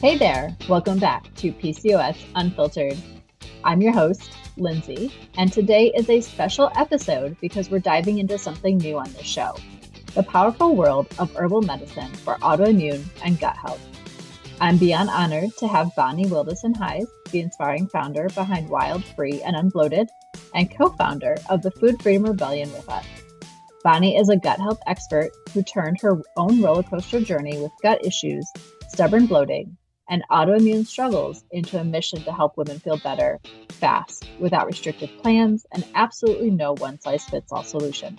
Hey there, welcome back to PCOS Unfiltered. I'm your host, Lindsay, and today is a special episode because we're diving into something new on this show, the powerful world of herbal medicine for autoimmune and gut health. I'm beyond honored to have Bonni Hise, the inspiring founder behind Wild, Free, and Unbloated, and co-founder of the Food Freedom Rebellion with us. Bonni is a gut health expert who turned her own roller coaster journey with gut issues, stubborn bloating, and autoimmune struggles into a mission to help women feel better, fast, without restrictive plans, and absolutely no one-size-fits-all solution.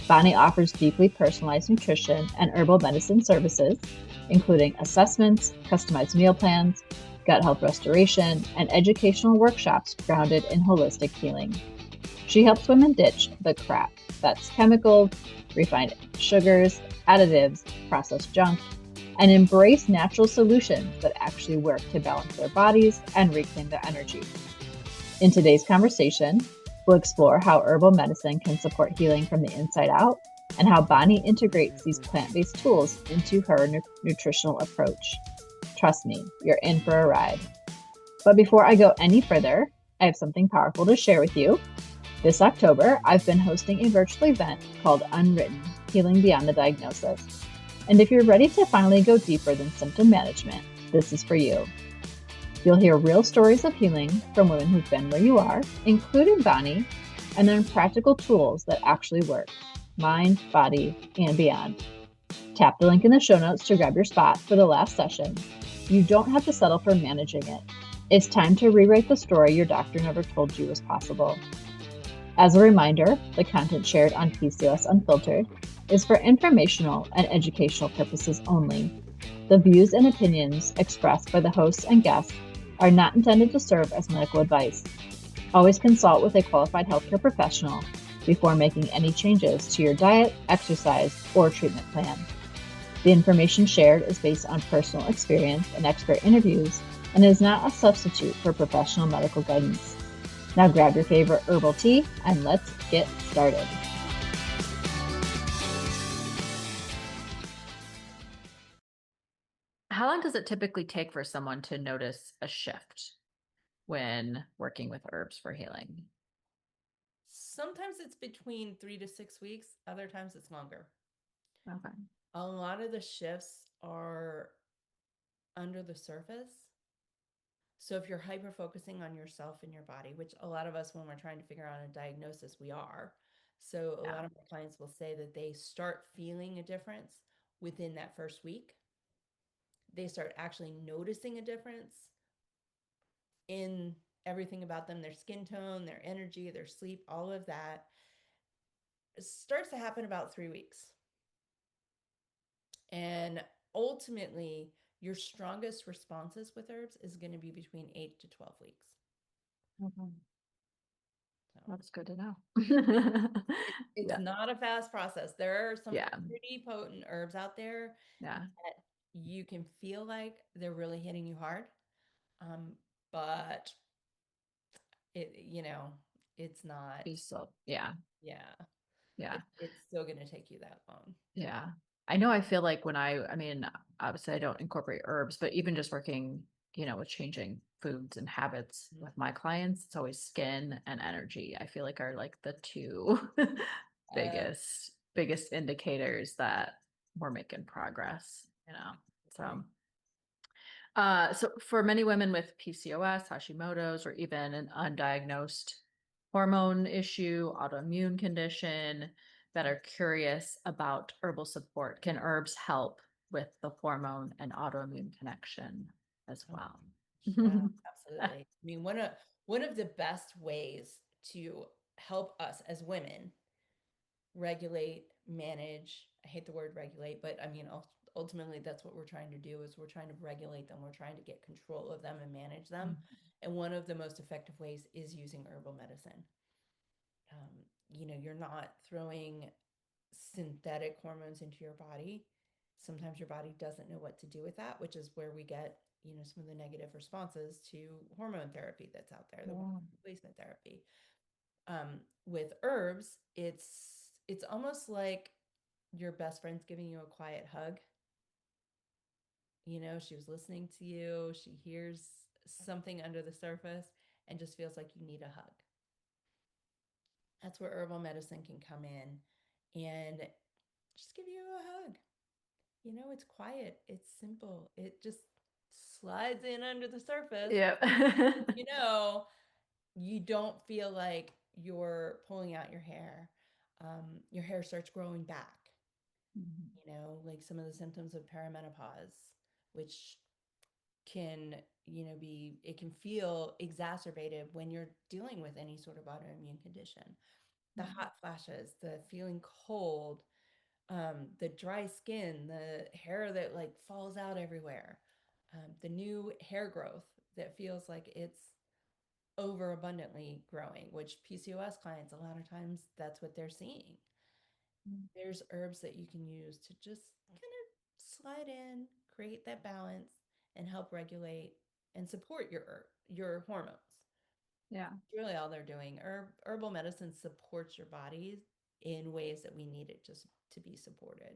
Bonni offers deeply personalized nutrition and herbal medicine services, including assessments, customized meal plans, gut health restoration, and educational workshops grounded in holistic healing. She helps women ditch the crap that's chemicals, refined sugars, additives, processed junk, and embrace natural solutions that actually work to balance their bodies and reclaim their energy. In today's conversation, we'll explore how herbal medicine can support healing from the inside out and how Bonni integrates these plant-based tools into her nutritional approach. Trust me, you're in for a ride. But before I go any further, I have something powerful to share with you. This October, I've been hosting a virtual event called Unwritten, Healing Beyond the Diagnosis. And if you're ready to finally go deeper than symptom management, this is for you. You'll hear real stories of healing from women who've been where you are, including Bonni, and then practical tools that actually work, mind, body, and beyond. Tap the link in the show notes to grab your spot for the last session. You don't have to settle for managing it. It's time to rewrite the story your doctor never told you was possible. As a reminder, the content shared on PCOS Unfiltered is for informational and educational purposes only. The views and opinions expressed by the hosts and guests are not intended to serve as medical advice. Always consult with a qualified healthcare professional before making any changes to your diet, exercise, or treatment plan. The information shared is based on personal experience and expert interviews and is not a substitute for professional medical guidance. Now grab your favorite herbal tea and let's get started. How long does it typically take for someone to notice a shift when working with herbs for healing? Sometimes it's between 3 to 6 weeks. Other times it's longer. Okay. A lot of the shifts are under the surface. So if you're hyper focusing on yourself and your body, which a lot of us, when we're trying to figure out a diagnosis, we are. So a lot of my clients will say that they start feeling a difference within that first week. They start actually noticing a difference in everything about them, their skin tone, their energy, their sleep, all of that. It starts to happen about 3 weeks. And ultimately, your strongest responses with herbs is going to be between 8 to 12 weeks. Okay. So That's good to know. it's Yeah. not a fast process. There are some Yeah. pretty potent herbs out there Yeah. that you can feel like they're really hitting you hard. But it's not, Yeah. yeah, Yeah. it's still going to take you that long. Yeah. I know I feel like obviously I don't incorporate herbs, but even just working, with changing foods and habits with my clients, it's always skin and energy. I feel like are like the two Uh, biggest indicators that we're making progress. So so for many women with PCOS, Hashimoto's, or even an undiagnosed hormone issue, autoimmune condition that are curious about herbal support, can herbs help with the hormone and autoimmune connection as well? Yeah, absolutely. I mean, one of the best ways to help us as women regulate, manage, I hate the word regulate, but I mean, ultimately that's what we're trying to do is we're trying to regulate them. We're trying to get control of them and manage them. And one of the most effective ways is using herbal medicine. You're not throwing synthetic hormones into your body. Sometimes your body doesn't know what to do with that, which is where we get, some of the negative responses to hormone therapy that's out there, the Yeah. replacement therapy. With herbs, it's almost like your best friend's giving you a quiet hug. She was listening to you. She hears something under the surface and just feels like you need a hug. That's where herbal medicine can come in and just give you a hug. It's quiet, it's simple, it just slides in under the surface. Yeah. You know, you don't feel like you're pulling out your hair. Your hair starts growing back, like some of the symptoms of perimenopause, which can, it can feel exacerbated when you're dealing with any sort of autoimmune condition. The hot flashes, the feeling cold, the dry skin, the hair that like falls out everywhere, the new hair growth that feels like it's overabundantly growing, which PCOS clients, a lot of times that's what they're seeing. There's herbs that you can use to just kind of slide in, create that balance, and help regulate and support your hormones. Yeah. Really all they're doing. Herbal medicine supports your body in ways that we need it just to be supported.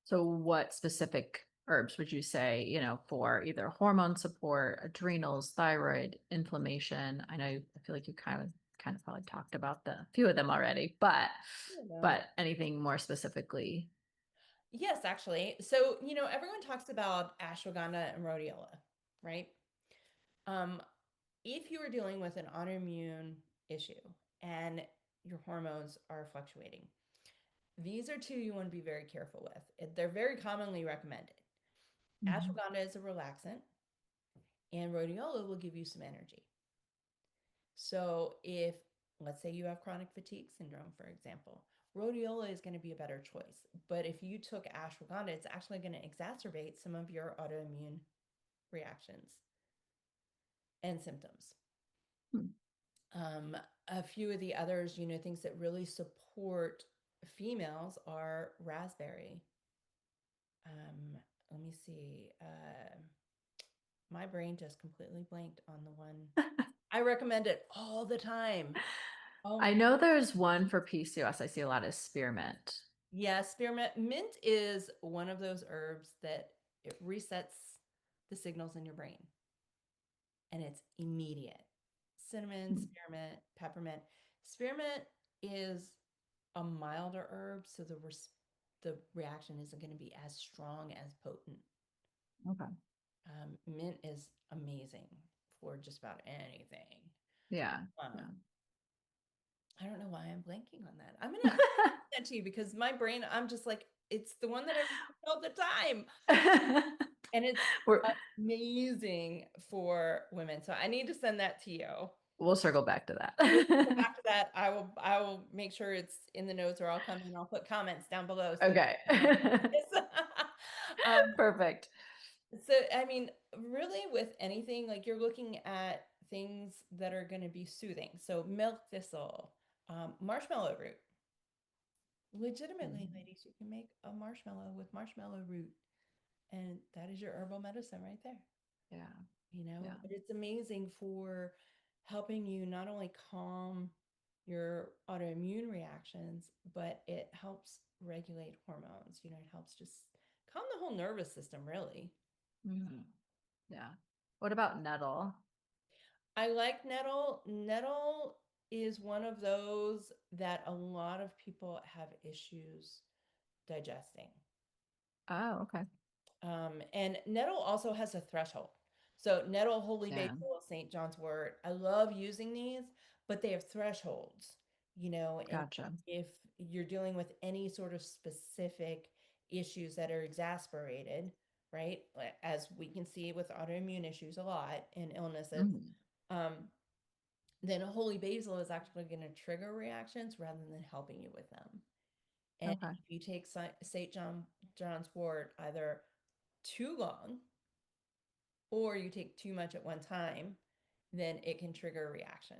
So what specific herbs would you say, for either hormone support, adrenals, thyroid, inflammation? I feel like you kind of probably talked about the few of them already, but anything more specifically? Yes, actually. So, everyone talks about ashwagandha and rhodiola, right? Um, if you are dealing with an autoimmune issue and your hormones are fluctuating, these are two you want to be very careful with. They're very commonly recommended. Ashwagandha is a relaxant, and rhodiola will give you some energy. So, if let's say you have chronic fatigue syndrome, for example, rhodiola is going to be a better choice. But if you took ashwagandha, it's actually going to exacerbate some of your autoimmune reactions and symptoms. Hmm. A few of the others, things that really support females are raspberry. Let me see. My brain just completely blanked on the one. I recommend it all the time. Oh I my. know there's one for PCOS. I see a lot of spearmint. Yeah, spearmint mint is one of those herbs that it resets the signals in your brain, and it's immediate. Cinnamon, spearmint, peppermint. Spearmint is a milder herb, so the reaction isn't going to be as strong as potent. Okay. Mint is amazing for just about anything. Yeah. Um, Yeah. I don't know why I'm blanking on that. I'm gonna send that to you because my brain, I'm just like, it's the one that I remember all the time. And it's We're, amazing for women. So I need to send that to you. we'll circle back to We'll go that. back to that. I will make sure it's in the notes, or I'll come and I'll put comments down below. So Okay. um, Perfect. so I mean, really with anything, like you're looking at things that are going to be soothing. So milk thistle, marshmallow root. Legitimately, ladies, you can make a marshmallow with marshmallow root, and that is your herbal medicine right there. Yeah. Yeah. But it's amazing for helping you not only calm your autoimmune reactions, but it helps regulate hormones. It helps just calm the whole nervous system, really. Yeah. What about nettle? I like nettle. Nettle is one of those that a lot of people have issues digesting. Oh, okay. And nettle also has a threshold. So nettle, holy Yeah. basil, St. John's wort. I love using these, but they have thresholds, and Gotcha. if you're dealing with any sort of specific issues that are exasperated, right? As we can see with autoimmune issues a lot and illnesses, um, then holy basil is actually going to trigger reactions rather than helping you with them. And Okay. if you take St. John's wort either too long or you take too much at one time, then it can trigger a reaction.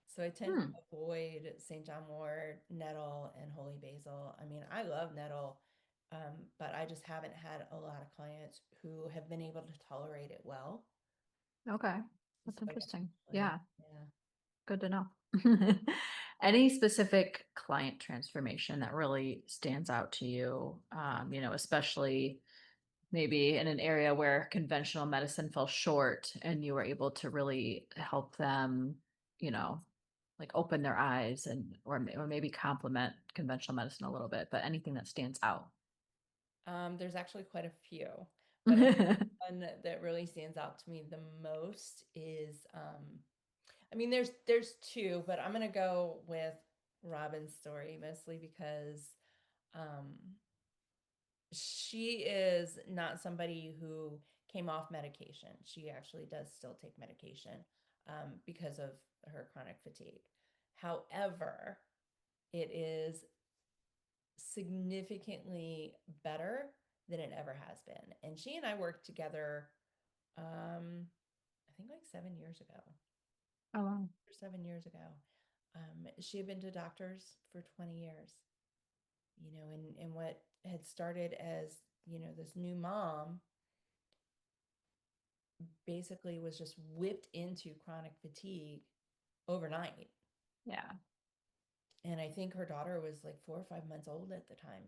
So I tend to Hmm. avoid St. John wort, nettle, and holy basil. I mean, I love nettle, but I just haven't had a lot of clients who have been able to tolerate it well. Okay. That's So I guess interesting. usually, Yeah. yeah. Good to know. Any specific client transformation that really stands out to you, especially maybe in an area where conventional medicine fell short and you were able to really help them, you know, like open their eyes and or maybe complement conventional medicine a little bit, but anything that stands out. There's actually quite a few, but I think one that really stands out to me the most is, I mean, there's two, but I'm gonna go with Robin's story mostly because um, she is not somebody who came off medication. She actually does still take medication because of her chronic fatigue. However, it is significantly better than it ever has been. And she and I worked together, I think like 7 years ago, Oh, wow. or 7 years ago. She had been to doctors for 20 years, and what had started as, this new mom basically was just whipped into chronic fatigue overnight. Yeah. And I think her daughter was like 4 or 5 months old at the time.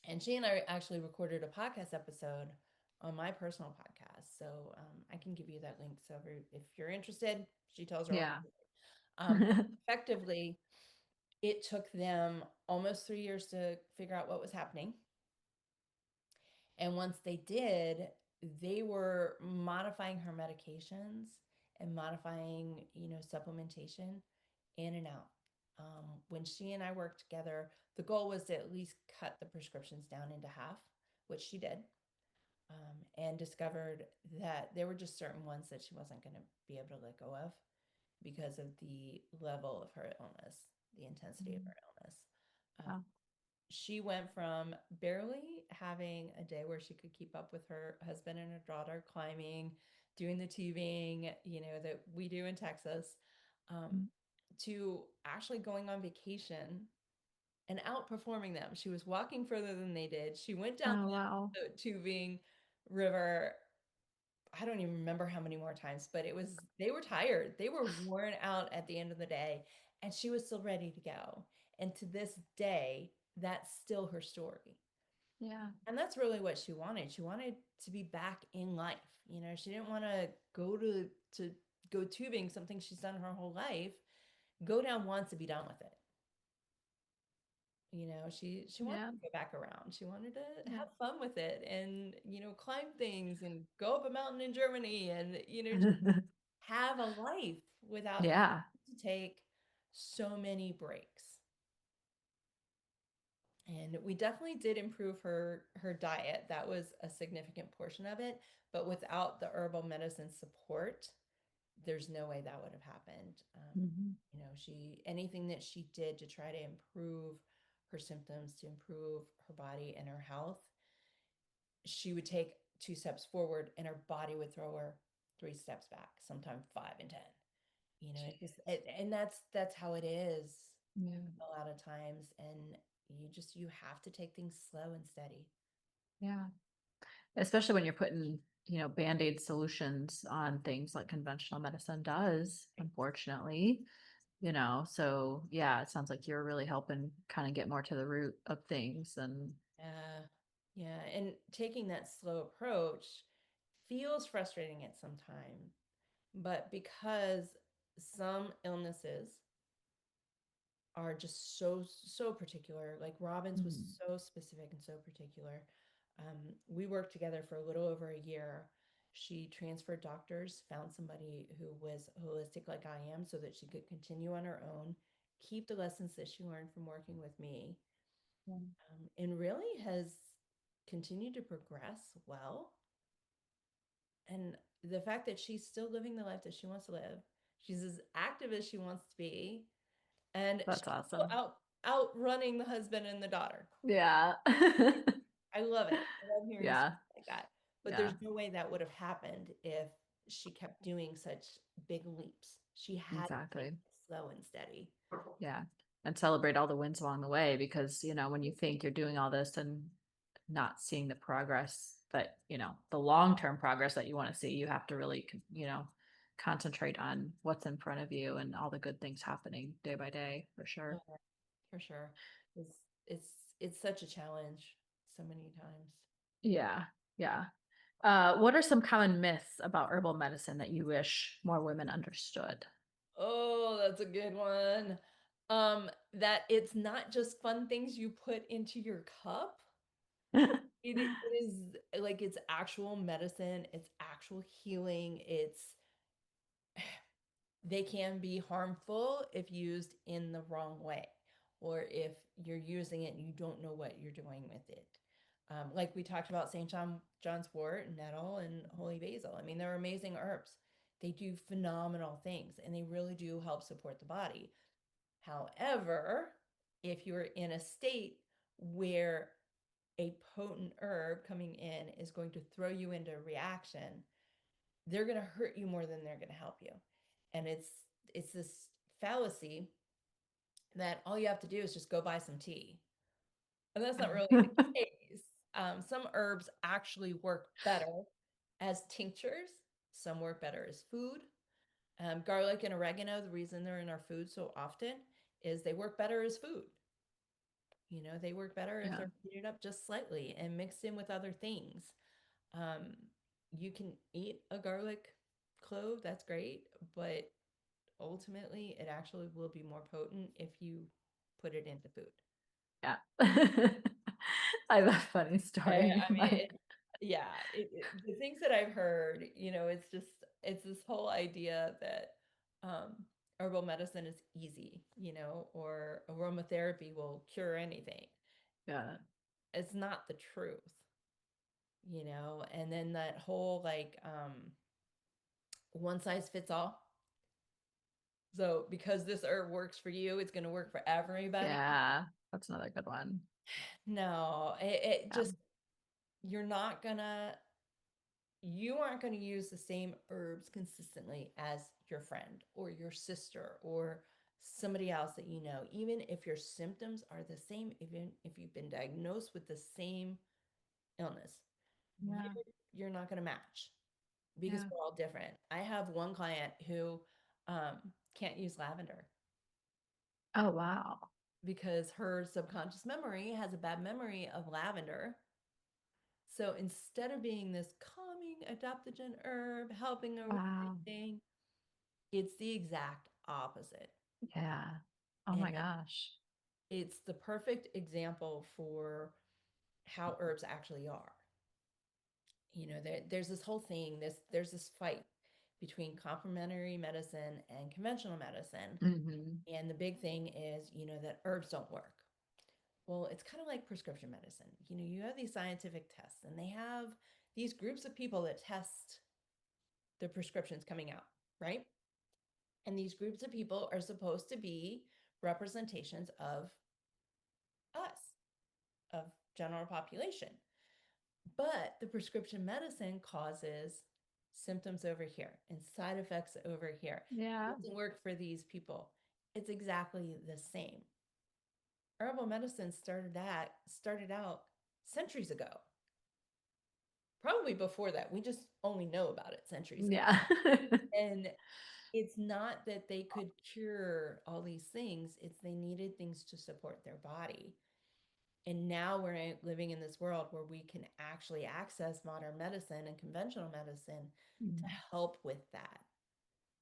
And she and I actually recorded a podcast episode on my personal podcast. So I can give you that link. So if you're interested, she tells her own Yeah. story. Effectively, it took them almost 3 years to figure out what was happening. And once they did, they were modifying her medications and modifying, supplementation in and out. When she and I worked together, the goal was to at least cut the prescriptions down into half, which she did, and discovered that there were just certain ones that she wasn't going to be able to let go of because of the level of her illness, the intensity of her illness. Um, Wow. she went from barely having a day where she could keep up with her husband and her daughter climbing, doing the tubing, that we do in Texas, um, to actually going on vacation and outperforming them. She was walking further than they did. She went down Oh, wow. the tubing river. I don't even remember how many more times, but they were tired. They were worn out at the end of the day, and she was still ready to go. And to this day, that's still her story. Yeah. And that's really what she wanted. She wanted to be back in life. She didn't want to to go tubing, something she's done her whole life, go down once and be done with it. She wanted Yeah. to go back around. She wanted to Yeah. have fun with it and, climb things and go up a mountain in Germany and, have a life without Yeah. having to take so many breaks. And we definitely did improve her diet. That was a significant portion of it, but without the herbal medicine support, there's no way that would have happened. Mhm. She anything that she did to try to improve her symptoms, to improve her body and her health, she would take 2 steps forward and her body would throw her 3 steps back, sometimes 5 and 10. And that's how it is Yeah. a lot of times. And you have to take things slow and steady. Yeah. Especially when you're putting, band-aid solutions on things like conventional medicine does, unfortunately, so yeah, it sounds like you're really helping kind of get more to the root of things and Yeah, yeah. And taking that slow approach feels frustrating at some time, but because some illnesses are just so particular, like Robin's was Mhm. so specific and so particular. We worked together for a little over a year. She transferred doctors, found somebody who was holistic like I am so that she could continue on her own, keep the lessons that she learned from working with me, Yeah. and really has continued to progress well. And the fact that she's still living the life that she wants to live, she's as active as she wants to be, and she's That's still awesome. outrunning the husband and the daughter. Yeah. I love it. I love hearing Yeah. stuff like that. But Yeah. there's no way that would have happened if she kept doing such big leaps. She had to take Exactly. it slow and steady. Yeah. And celebrate all the wins along the way because, when you think you're doing all this and not seeing the progress that, the long-term progress that you want to see, you have to really, concentrate on what's in front of you and all the good things happening day by day for sure. Oh, for sure. It's it's it's such a challenge so many times. Yeah. Yeah. What are some common myths about herbal medicine that you wish more women understood? Oh, that's a good one. That it's not just fun things you put into your cup. It is like it's actual medicine, it's actual healing, it's they can be harmful if used in the wrong way or if you're using it and you don't know what you're doing with it. Like we talked about John's wort, nettle, and holy basil. I mean, they're amazing herbs. They do phenomenal things and they really do help support the body. However, if you're in a state where a potent herb coming in is going to throw you into reaction, they're going to hurt you more than they're going to help you. And it's this fallacy that all you have to do is just go buy some tea. And that's not really the case. Some herbs actually work better as tinctures. Some work better as food. Garlic and oregano, the reason they're in our food so often is they work better as food. You know, they work better if Yeah. they're heated up just slightly and mixed in with other things. Um, you can eat a garlic clove, that's great, but ultimately it actually will be more potent if you put it into food. Yeah. I have a funny story. I mean, yeah, the things that I've heard, you know, it's this whole idea that um, herbal medicine is easy, you know, or aromatherapy will cure anything. Yeah. It's not the truth, you know, and then that whole like one size fits all. So because this herb works for you, it's going to work for everybody. Yeah. That's another good one. No, it Yeah. just you're not gonna you aren't going to use the same herbs consistently as your friend or your sister or somebody else that you know, even if your symptoms are the same, even if you've been diagnosed with the same illness, you, Yeah. you're not going to match because Yeah. we're all different. I have one client who can't use lavender Oh, wow. because her subconscious memory has a bad memory of lavender. So instead of being this calming adaptogen herb helping her with Wow. everything, it's the exact opposite. Yeah. Oh And my gosh. it's the perfect example for how herbs actually are. You know, there's this whole thing, there's this fight between complementary medicine and conventional medicine. Hmm. And the big thing is, you know, that herbs don't work. Well, it's kind of like prescription medicine. You know, you have these scientific tests and they have these groups of people that test the prescriptions coming out, right? And these groups of people are supposed to be representations of us, of general population. But the prescription medicine causes symptoms over here and side effects over here. Yeah. It doesn't work for these people. It's exactly the same. Herbal medicine started out centuries ago. Probably before that. We just only know about it centuries ago. Yeah. And it's not that they could cure all these things, it's they needed things to support their body. And now we're living in this world where we can actually access modern medicine and conventional medicine to Mm. help with that.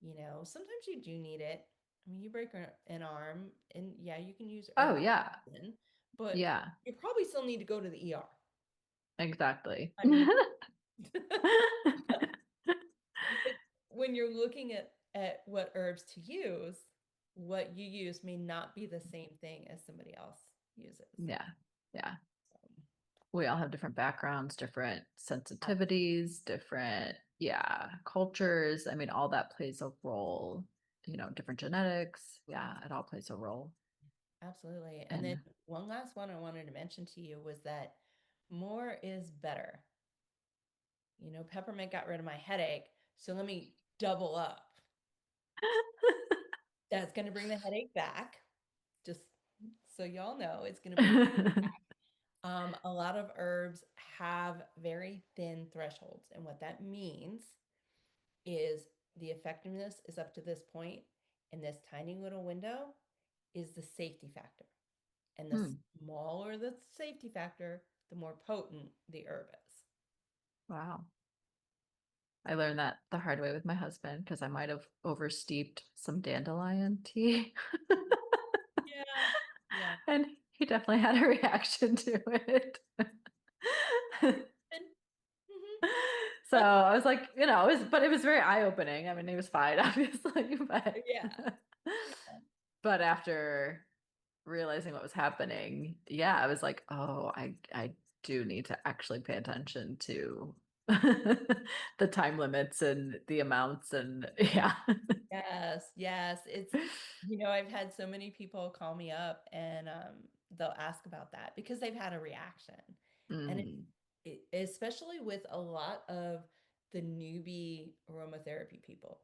You know, sometimes you do need it. I mean, you break an arm, and yeah, you can use Oh, herbal yeah. medicine, but Yeah. you probably still need to go to the ER. Exactly. I mean, but when you're looking at what herbs to use, what you use may not be the same thing as somebody else uses. Yeah. Yeah. So, We all have different backgrounds, different sensitivities, different, yeah, cultures. I mean, all that plays a role, different genetics. Yeah, it all plays a role. absolutely. And then And one last one I wanted to mention to you was that more is better. You know, peppermint got rid of my headache, so let me double up. That's going to bring the headache back. Just so y'all know, it's going to bring a lot of herbs have very thin thresholds. And what that means is the effectiveness is up to this point, and this tiny little window is the safety factor. And the Hmm. smaller the safety factor, the more potent the herb is. Wow. I learned that the hard way with my husband because I might have oversteeped some dandelion tea. Yeah. Yeah. And he definitely had a reaction to it. And, mhm. So I was like, but it was very eye-opening. I mean, he was fine, obviously, Yeah. Yeah. but after realizing what was happening, yeah, I was like, oh, I do need to actually pay attention to the time limits and the amounts and yeah. Yes, yes. I've had so many people call me up and they'll ask about that because they've had a reaction. And Mm, especially with a lot of the newbie aromatherapy people,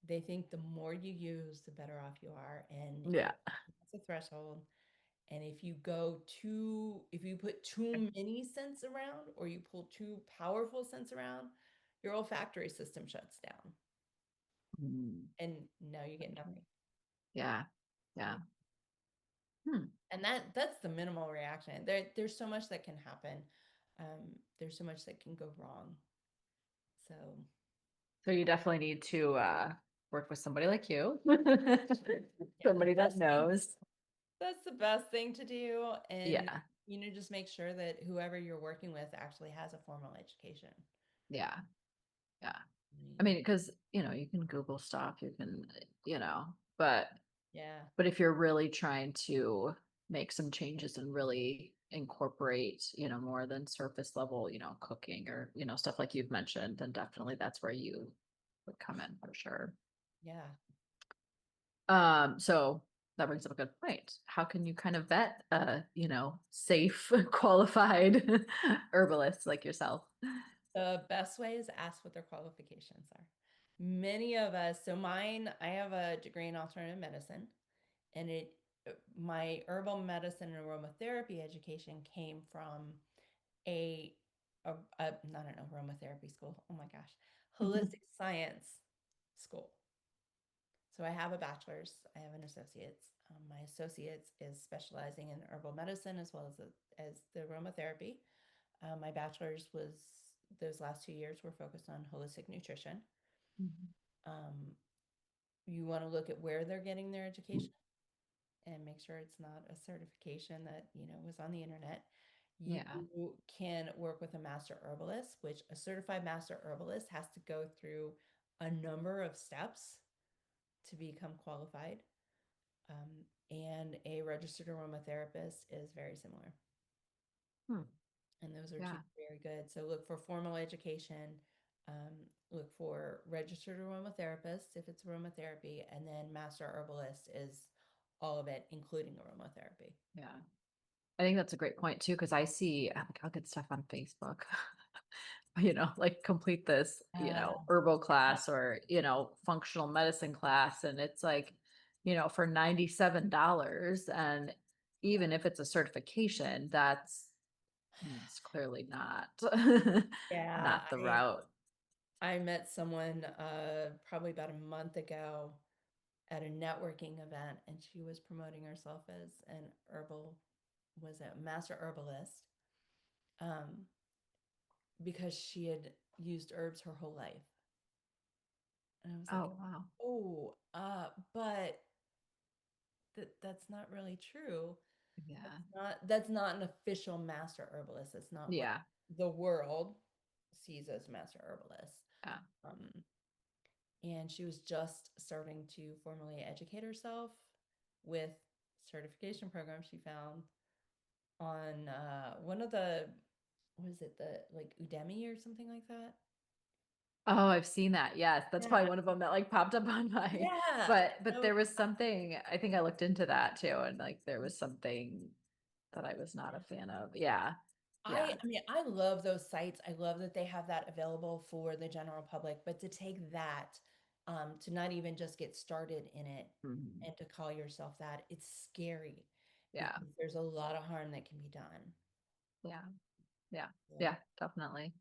they think the more you use, the better off you are. And yeah. it's a threshold. And if you put too many scents around or you pull too powerful scents around, your olfactory system shuts down Mm, and now you get nothing. yeah. Yeah. Yeah. Hmm. And that's the minimal reaction. There's so much that can happen. There's so much that can go wrong. So So you definitely need to work with somebody like you. yeah, Somebody that knows. that's the best thing to do. And Yeah. just make sure that whoever you're working with actually has a formal education. Yeah. Yeah. I I mean, mean, because you can Google stuff, you can, but yeah, if you're really trying to make some changes and really incorporate, more than surface level, cooking or, stuff like you've mentioned, then definitely that's where you would come in for sure. yeah. So that brings up a good point. How can you kind of vet safe, qualified herbalists like yourself? The best way is ask what their qualifications are. Many of us, so mine, I have a degree in alternative medicine, and my herbal medicine and aromatherapy education came from a, not an aromatherapy school. Oh my gosh, holistic science school. So I have a bachelor's, I have an associate's. My associate's is specializing in herbal medicine as well as the aromatherapy. My bachelor's was those last 2 years were focused on holistic nutrition. Mhm. Um, you want to look at where they're getting their education and make sure it's not a certification that was on the internet. You Yeah. can work with a master herbalist, which a certified master herbalist has to go through a number of steps to become qualified. And a registered aromatherapist is very similar. Hmm. And those are two Yeah. very good. So look for formal education, look for registered aromatherapist if it's aromatherapy, and then master herbalist is all of it, including aromatherapy. Yeah. I think that's a great point too, because I'll get stuff on Facebook, like complete this, Uh, herbal class or, functional medicine class. And it's like, for $97. And even if it's a certification, it's clearly not, yeah, not the route. I met someone probably about a month ago at a networking event, and she was promoting herself as an was a master herbalist, um, because she had used herbs her whole life. And I was like, Oh, wow. oh, but that's not really true. Yeah. That's not an official master herbalist. That's not what Yeah. the world sees as master herbalist. Yeah. Um, and she was just starting to formally educate herself with certification programs she found on one of the what is it, the like Udemy or something like that. Oh, I've seen that. Yes, that's Yeah, probably one of them that like popped up on my, yeah. but there was something, I think I looked into that too, and like there was something that I was not a fan of. Yeah. Yeah. I mean, I love those sites. I love that they have that available for the general public, but to take that, to not even just get started in it Mhm. and to call yourself that, it's scary Yeah. because there's a lot of harm that can be done. Yeah. Yeah. So, Yeah, definitely.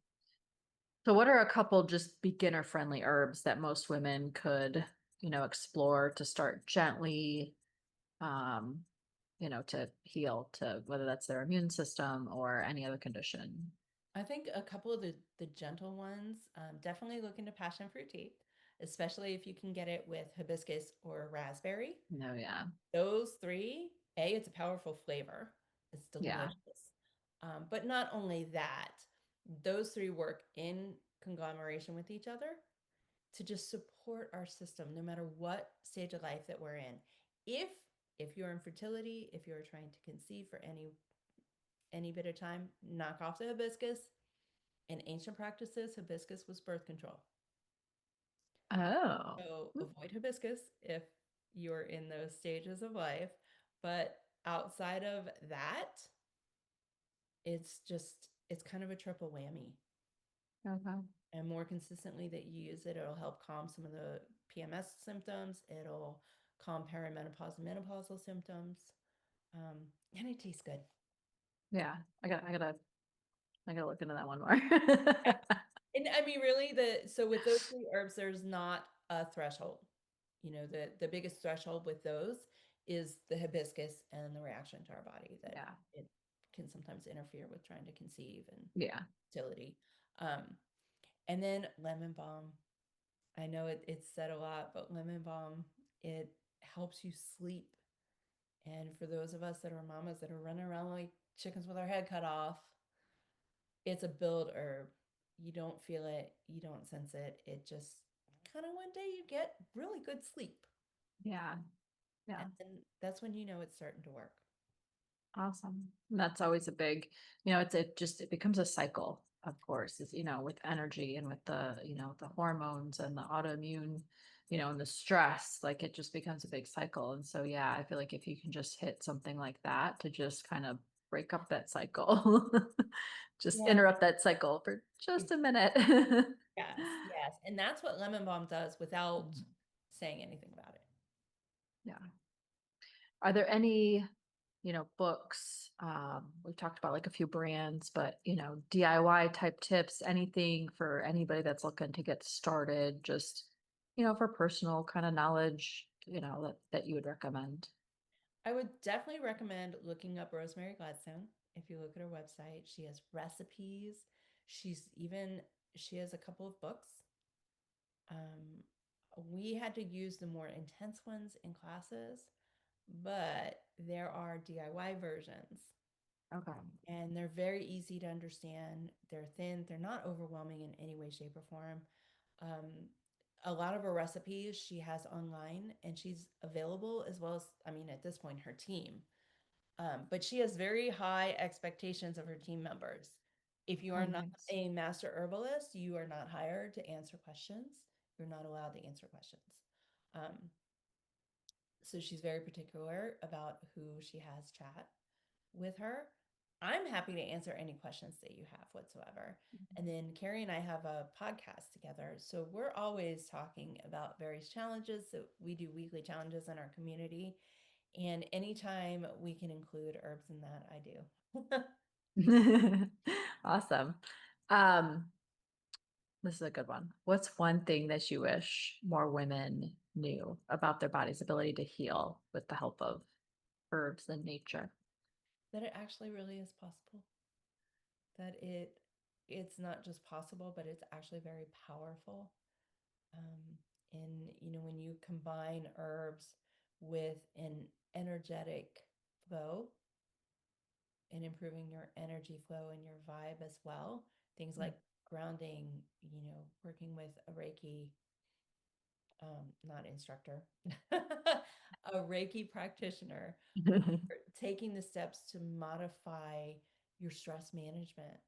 So what are a couple just beginner friendly herbs that most women could, explore to start gently, um, to heal to whether that's their immune system or any other condition? I think a couple of the gentle ones, definitely look into passion fruit tea, especially if you can get it with hibiscus or raspberry. No, yeah. Those three, it's a powerful flavor. It's Yeah. delicious. But not only that, those three work in conglomeration with each other to just support our system, no matter what stage of life that we're in. If if you're in fertility, if you're trying to conceive for any bit of time, knock off the hibiscus. In ancient practices, hibiscus was birth control. Oh. So avoid hibiscus if you're in those stages of life. But outside of that, it's kind of a triple whammy. Okay. And more consistently that you use it, it'll help calm some of the PMS symptoms. It'll calm perimenopause and menopausal symptoms. And it tastes good. Yeah. I gotta look into that one more. Yes. And I mean, really, so with those three herbs, there's not a threshold. The biggest threshold with those is the hibiscus and the reaction to our body that Yeah. it can sometimes interfere with trying to conceive and Yeah. fertility. Um, and then lemon balm. I know it's said a lot, but lemon balm, it helps you sleep. And for those of us that are mamas that are running around like chickens with our head cut off, it's a build herb. You don't feel it, you don't sense it. It just kind of one day you get really good sleep. Yeah. Yeah. And that's when you know it's starting to work. Awesome. That's always a big, it becomes a cycle, of course, is, with energy and with the hormones and the autoimmune, and the stress, like it just becomes a big cycle. And so, yeah, I feel like if you can just hit something like that to just kind of break up that cycle, just Yeah. interrupt that cycle for just a minute. Yes, yes. And that's what lemon balm does without saying anything about it. Yeah. Are there any books. We've talked about like a few brands, but DIY type tips, anything for anybody that's looking to get started, just, for personal kind of knowledge, that you would recommend. I would definitely recommend looking up Rosemary Gladstone. If you look at her website, she has recipes. She has a couple of books. Um, we had to use the more intense ones in classes, but there are DIY versions Okay. and they're very easy to understand. They're thin, they're not overwhelming in any way, shape, or form. Um, a lot of her recipes she has online and she's available as well as, I mean, at this point, her team. But she has very high expectations of her team members. If you Oh, are not nice. a master herbalist, you are not hired to answer questions. You're not allowed to answer questions. Um, so she's very particular about who she has chat with her. I'm happy to answer any questions that you have whatsoever. And then Carrie and I have a podcast together. So we're always talking about various challenges. So we do weekly challenges in our community. And anytime we can include herbs in that, I do. Awesome. This is a good one. What's one thing that you wish more women knew about their body's ability to heal with the help of herbs and nature? That it actually really is possible. That it's not just possible, but it's actually very powerful. And when you combine herbs with an energetic flow and improving your energy flow and your vibe as well, things like grounding, working with a Reiki, not instructor, a Reiki practitioner, taking the steps to modify your stress management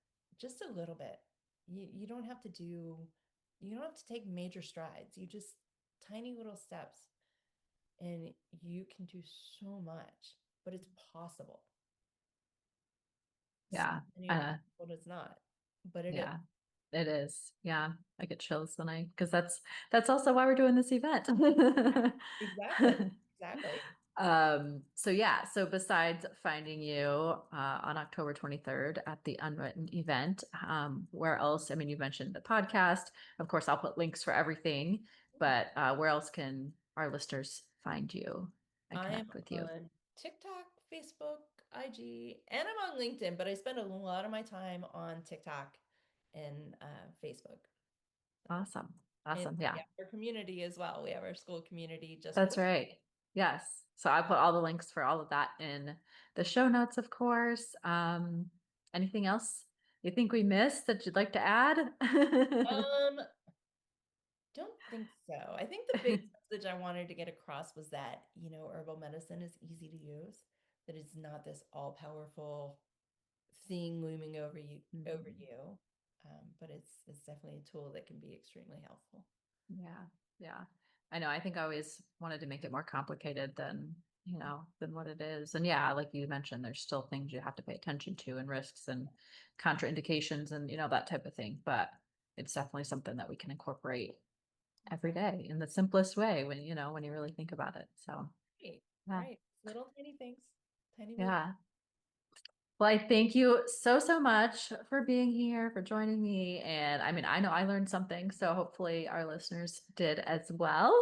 just a little bit. You don't have to you don't have to take major strides. You just tiny little steps and you can do so much, but it's possible. So Yeah. many other Uh, people it's not, but it is. yeah. It is. Yeah. I get chills when because that's also why we're doing this event. Exactly. Exactly. So yeah, so besides finding you on October 23rd at the Unwritten event, where else? I mean, you mentioned the podcast. Of course, I'll put links for everything, but where else can our listeners find you and I am connect with you? on TikTok, Facebook. IG, and I'm on LinkedIn, but I spend a lot of my time on TikTok and Facebook. Awesome. And Awesome. we Yeah, have our community as well. We have our school community just for that's women. right. Yes. So I put all the links for all of that in the show notes, of course. Anything else you think we missed that you'd like to add? Um, don't think so. I think the big message I wanted to get across was that, herbal medicine is easy to use, that it's not this all-powerful thing looming over Mhm. you. But it's definitely a tool that can be extremely helpful. Yeah. Yeah. I know. I think I always wanted to make it more complicated than what it is. And yeah, like you mentioned, there's still things you have to pay attention to and risks and contraindications and, that type of thing. But it's definitely something that we can incorporate every Exactly. day in the simplest way when you really think about it. So, Right. yeah. Right. Little tiny things. Tiny movement. Yeah. Well, I thank you so, so much for being here, for joining me. And I mean, I know I learned something, so hopefully our listeners did as well.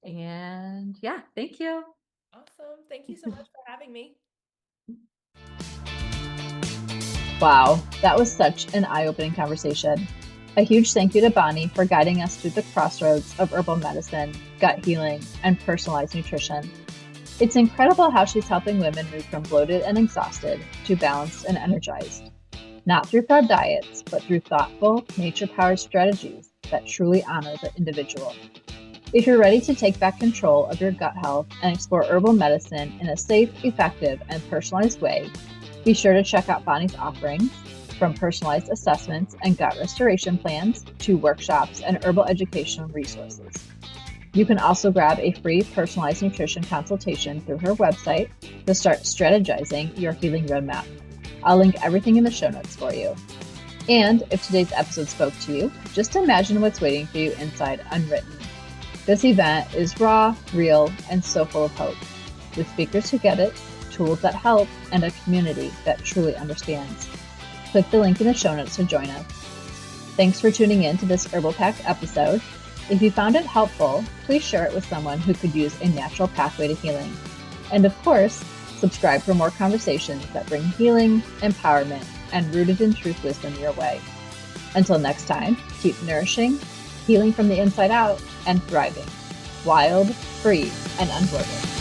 And yeah, thank you. Awesome. Thank you so much for having me. Wow, that was such an eye-opening conversation. A huge thank you to Bonni for guiding us through the crossroads of herbal medicine, gut healing, and personalized nutrition. It's incredible how she's helping women move from bloated and exhausted to balanced and energized. Not through fad diets, but through thoughtful, nature-powered strategies that truly honor the individual. If you're ready to take back control of your gut health and explore herbal medicine in a safe, effective, and personalized way, be sure to check out Bonni's offerings, from personalized assessments and gut restoration plans to workshops and herbal educational resources. You can also grab a free personalized nutrition consultation through her website to start strategizing your healing roadmap. I'll link everything in the show notes for you. And if today's episode spoke to you, just imagine what's waiting for you inside Unwritten. This event is raw, real, and so full of hope, with speakers who get it, tools that help, and a community that truly understands. Click the link in the show notes to join us. Thanks for tuning in to this Herbal Pack episode. If you found it helpful, please share it with someone who could use a natural pathway to healing. And of course, subscribe for more conversations that bring healing, empowerment, and rooted in truth wisdom your way. Until next time, keep nourishing, healing from the inside out, and thriving. Wild, free, and unbloated.